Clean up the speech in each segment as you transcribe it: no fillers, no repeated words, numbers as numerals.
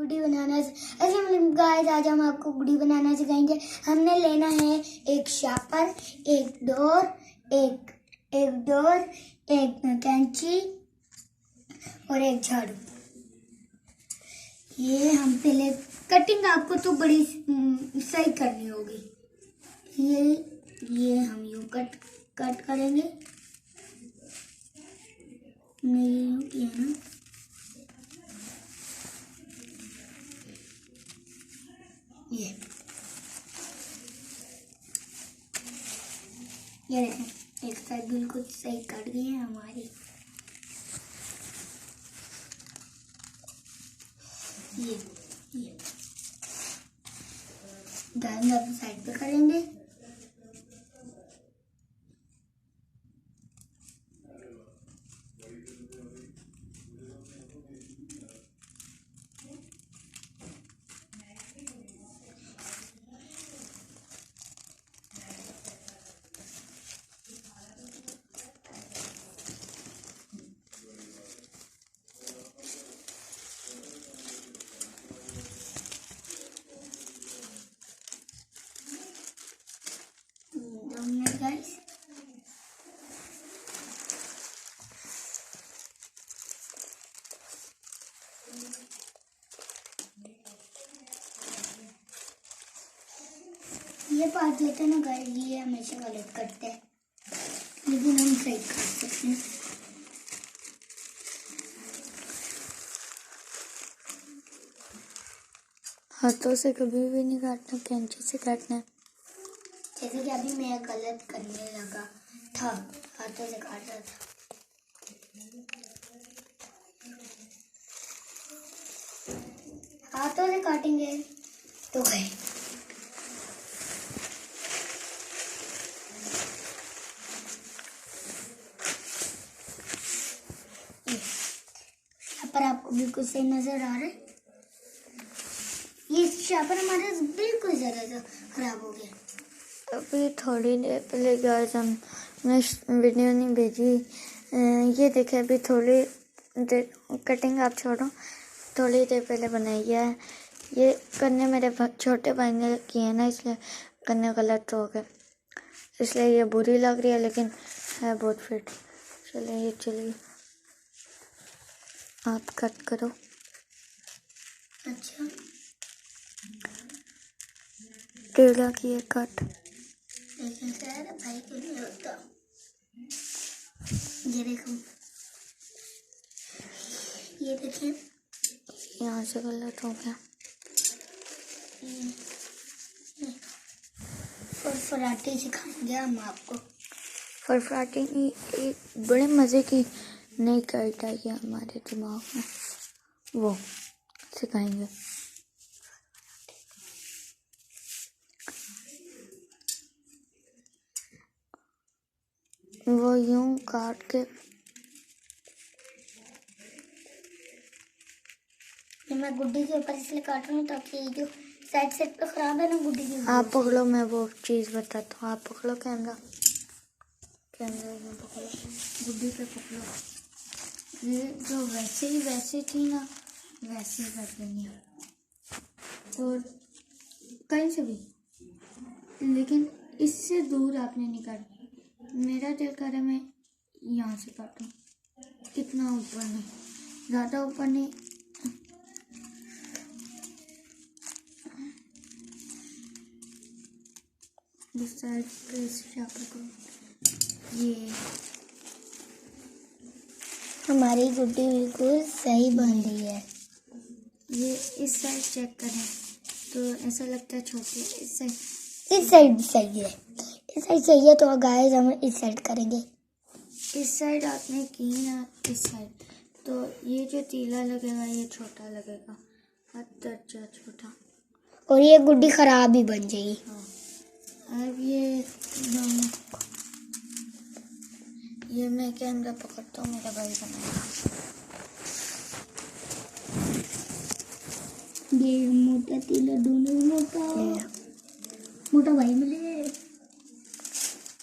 गुड़ी बनाना। ऐसे गाइस आज हम आपको गुड़ी बनाना सिखाएंगे। हमने लेना है एक शापर, एक डोर, एक कैंची और एक झाड़ू। ये हम पहले कटिंग आपको तो बड़ी सही करनी होगी। ये हम यूं कट करेंगे। यूं किया ना, ये देखें एक साइड बिल्कुल सही कट गई है हमारी। ये दाएं साइड पे करेंगे। गाइस ये पार्ट लेते हैं ना गाइस, ये हमेशा गलत करते हैं, लेकिन हम सही कर सकते हैं। हाथों से कभी भी नहीं काटना, कैंची से काटना है। जैसे कि अभी मैं गलत करने लगा था, हाथों से काट रहा था। हाथों से काटेंगे तो गए। शापर आपको बिल्कुल सही नजर आ रहा है। ये शापर हमारा बिल्कुल जरा सा खराब हो गया। अभी थोड़ी देर पहले गाइस हमने वीडियो नहीं भेजी, ये देखे अभी थोड़ी देर, कटिंग आप छोड़ो, थोड़ी देर पहले बनाई है। ये करने मेरे छोटे भाई ने किए ना, इसलिए करने गलत हो गए, इसलिए ये बुरी लग रही है, लेकिन है बहुत फिट। चलिए आप कट करो। अच्छा टेढ़ा किए कट। लेकिन सर भाई को नहीं होता। ये देखो, ये देखिए यहाँ से गलत हो गया। फराटी सिखाएंगे हम आपको। फरफराटी एक बड़े मज़े की नई कट आई है हमारे दिमाग में, वो सिखाएंगे। वो यूं काट के, मैं गुड्डी के ऊपर इसलिए काट रहा हूँ ताकि ये जो साइड पे खराब है ना गुड्डी की। आप पकड़ो, मैं वो चीज़ बताता हूँ। आप पकड़ो कैमरा में पकड़ो, गुड्डी पे पकड़ो। ये जो वैसे थी ना, वैसे ही कर देनी है, और कहीं से भी, लेकिन इससे दूर आपने नहीं काटना। मेरा दिल कर रहा है मैं यहाँ से काटूं, कितना ऊपर नहीं, ज़्यादा ऊपर नहीं। इस साइड पे इस शापर को, ये हमारी गुड्डी बिल्कुल सही बन रही है। ये इस साइड चेक करें तो ऐसा लगता है छोटी, इस साइड सही है, इस साइड सही है। तो गाइस हम इस साइड करेंगे। इस साइड आपने की ना, इस साइड, तो ये जो तीला लगेगा ये छोटा लगेगा, दर्जा छोटा, और ये गुड्डी खराब ही बन जाएगी। हाँ। अब ये मैं कैमरा पकड़ता हूँ, मेरा भाई बनाएगा। ये मोटा तीला दोनों मोटा भाई मिले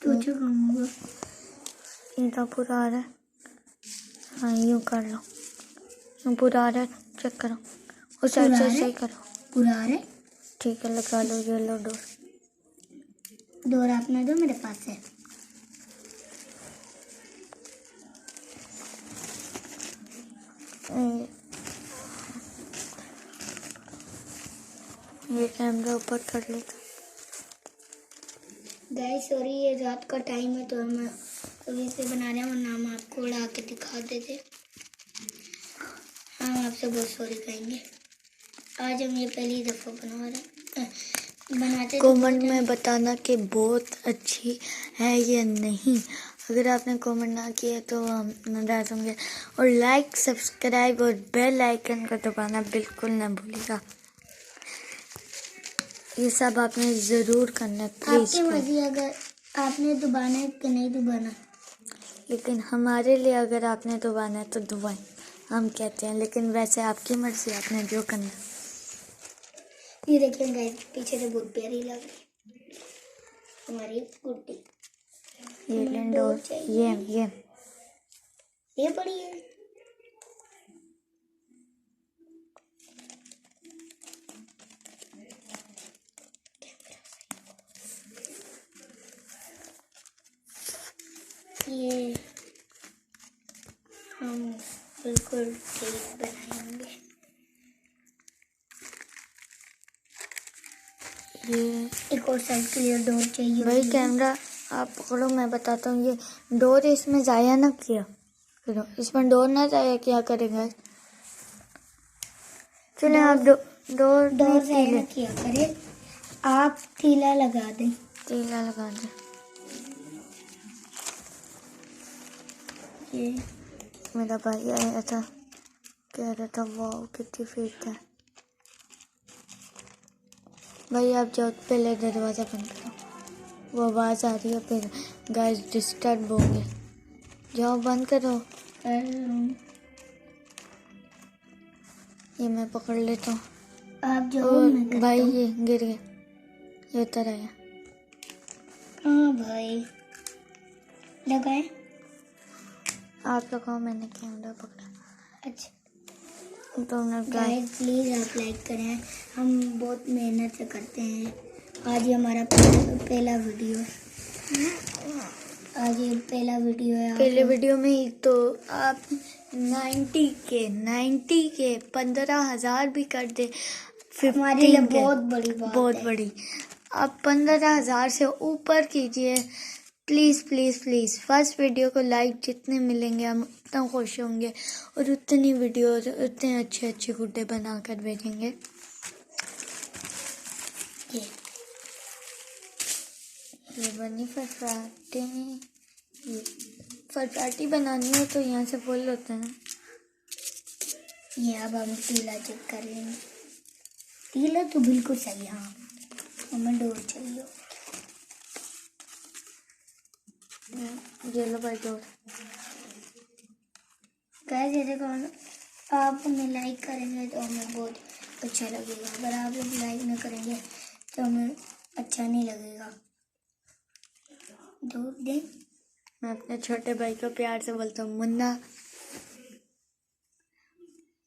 तो अच्छा काम होगा। इनका पूरा आ रहा है, हाँ यूँ कर लो, यूँ पूरा आ रहा है, चेक करो, उस साइड से पूरा सही है? करो। पूरा आ रहा है। ठीक है, लगा लो। ये लो डोर। डोर आपने दो, मेरे पास है। ये कैमरा ऊपर कर लेता। गाइस सॉरी, ये रात का टाइम है तो हम अभी से बना रहे हैं, वरना हम आपको उड़ा के दिखा देते। हम आपसे बहुत सॉरी कहेंगे। आज हम ये पहली दफ़ा बनाते कमेंट में बताना कि बहुत अच्छी है या नहीं। अगर आपने कमेंट ना किया तो हम नाराज होंगे। और लाइक, सब्सक्राइब और बेल आइकन को दबाना बिल्कुल ना भूलिएगा। ये सब आपने ज़रूर करना है, प्लीज़। आपकी मर्जी, अगर आपने दबाना है कि नहीं दबाना, लेकिन हमारे लिए अगर आपने दबाना है तो दबाएं, हम कहते हैं। लेकिन वैसे आपकी मर्जी, आपने जो करना है। ये देखिए गाइस, पीछे से बहुत प्यारी लग रही हमारी गुड्डी। ये डोर डोर, चाहिए। ये बड़ी है। ये हम बिल्कुल ठीक बनाएंगे। ये एक और साइड के लिए डोर चाहिए भाई, होगी। कैमरा आप पकड़ो, मैं बताता हूँ। ये डोर इसमें जाया ना किया करो, इसमें डोर ना जाया क्या करेगा। चले आप डोर जाया ना किया करे, आप तीला लगा दें। तीला लगा दे। ये मेरा भाई आया था, कह रहा था वाह कितनी फिट है। भाई आप जाओ, पहले दरवाज़ा बंद करो, वो आवाज़ आ रही है, फिर गाइस डिस्टर्ब होंगे। जाओ बंद करो। ये मैं पकड़ लेता हूँ। आप जाओ, मैं करता भाई हूँ। ये गिर गया, ये उतर आया। हाँ भाई, लगाए। आप लगाओ, मैंने कैमरा पकड़ा। अच्छा तो गाइस, प्लीज़ आप लाइक करें, हम बहुत मेहनत से करते हैं। आज ये हमारा पहला वीडियो है। आज ये पहला वीडियो है। पहले वीडियो में ही तो आप 90 के 15,000 भी कर दे, हमारे लिए 15 के, बहुत बड़ी बात बहुत है। बड़ी। आप 15,000 से ऊपर कीजिए, please please please. First video को लाइक जितने मिलेंगे हम उतना खुश होंगे, और उतनी वीडियो उतने अच्छे अच्छे गुड्डे बना कर भेजेंगे। ये बनी फटफटी। ये फटफटी बनानी हो तो यहाँ से फुल होता है ना। ये अब हम तीला चेक कर लेंगे। तीला तो बिल्कुल सही है। हाँ, हमें डोर चाहिए। ये लो भाई डोर। गाइस जैसे कौन आप हमें लाइक करेंगे तो हमें बहुत अच्छा लगेगा। अगर आप लोग लाइक ना करेंगे तो हमें अच्छा नहीं लगेगा। डोर दे। मैं अपने छोटे भाई को प्यार से बोलता हूँ, मुन्ना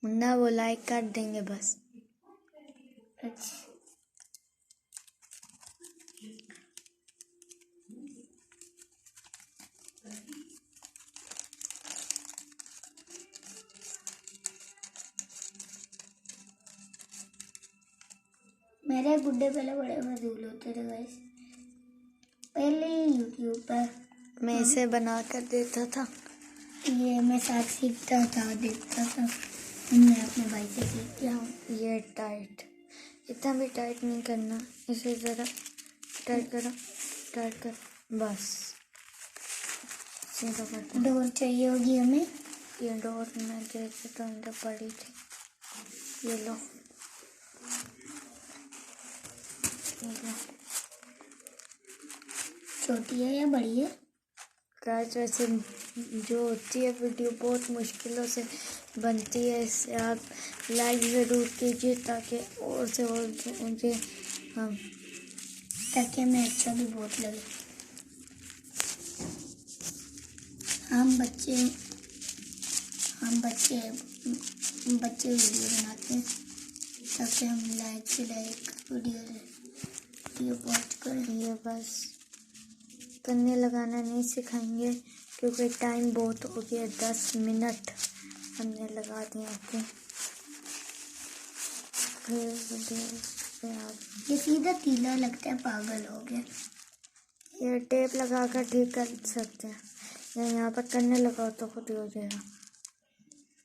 मुन्ना, वो लाइक कर देंगे बस। अच्छा मेरे गुड्डे पहले बड़े मजबूत होते थे गाइस, पहले यूट्यूब पर मैं इसे बना कर देता था। ये मैं साथ सीखता था, देखता था। मैं अपने भाई से सीख गया हूँ। ये टाइट, इतना भी टाइट नहीं करना, इसे ज़रा टाइट करो, टाइट कर, बस सीधा करता। डोर चाहिए होगी हमें। ये डोर मैं जैसे तो अंदर पड़ी थी। ये लो, ये लो। छोटी है या बड़ी है? गाइस वैसे जो होती है वीडियो बहुत मुश्किलों से बनती है, इससे आप लाइक ज़रूर कीजिए ताकि और से और मुझे हम ताकि हमें अच्छा भी बहुत लगे। हम बच्चे वीडियो बनाते हैं। तब से हम लाइक से लाइक वीडियो पोस्ट करें। ये बस कन्ने लगाना नहीं सिखाएंगे क्योंकि टाइम बहुत हो गया, 10 मिनट हमने लगा दिए आपके। फिर वीडियो पे आप ये सीधा तीला लगता है, पागल हो गया। ये टेप लगा कर ठीक कर सकते हैं, या यहाँ पर कन्ने लगाओ तो खुद ही हो जाएगा।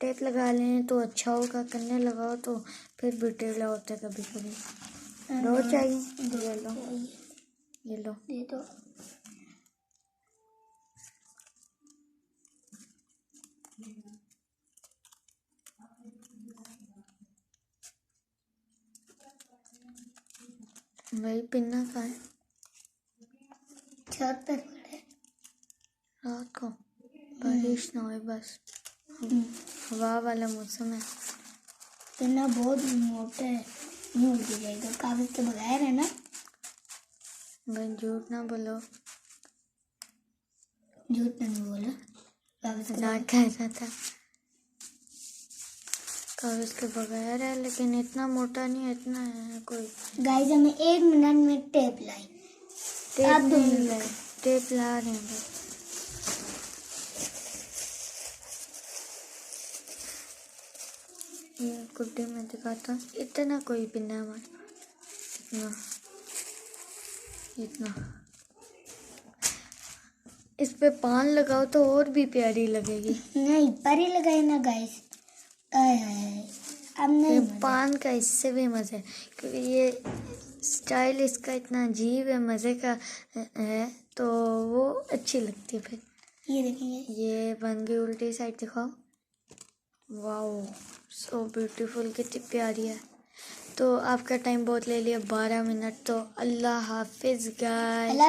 टेप लगा लें तो अच्छा होगा, कन्ने लगाओ तो फिर भी टेढ़ा होता है कभी कभी। दो चाहिए, ये लो, ये लो। ये तो वही पिन्ना का है, छत पर पड़ा है। रात को बारिश ना हो बस, हवा वाला मौसम है। पिन्ना बहुत मोटा है, नहीं उड़ जाएगा। कागज के बगैर है ना। भाई झूठ ना बोलो, झूठ नहीं बोला, कागज के ना कह रहा था। कागज के बगैर है लेकिन इतना मोटा नहीं है, इतना है कोई। गाइस हमें 1 मिनट में टेप लाई। टेप नहीं लाए, टेप ला रहे हैं बस। ये गुड्डे में दिखाता हूँ, इतना कोई पिन्ना है हमारा, इतना इतना। इस पे पान लगाओ तो और भी प्यारी लगेगी। नहीं, परी लगाए ना गाइस। अब नहीं ये मजा। पान का इससे भी मज़ा है क्योंकि ये स्टाइल इसका इतना अजीब है, मज़े का है तो वो अच्छी लगती है। फिर ये देखेंगे, ये बन गई उल्टी साइड, दिखाओ। वाओ सो ब्यूटीफुल, कितनी प्यारी है। तो आपका टाइम बहुत ले लिया, 12 मिनट। तो अल्लाह हाफिज़ गाइस। अल्लाह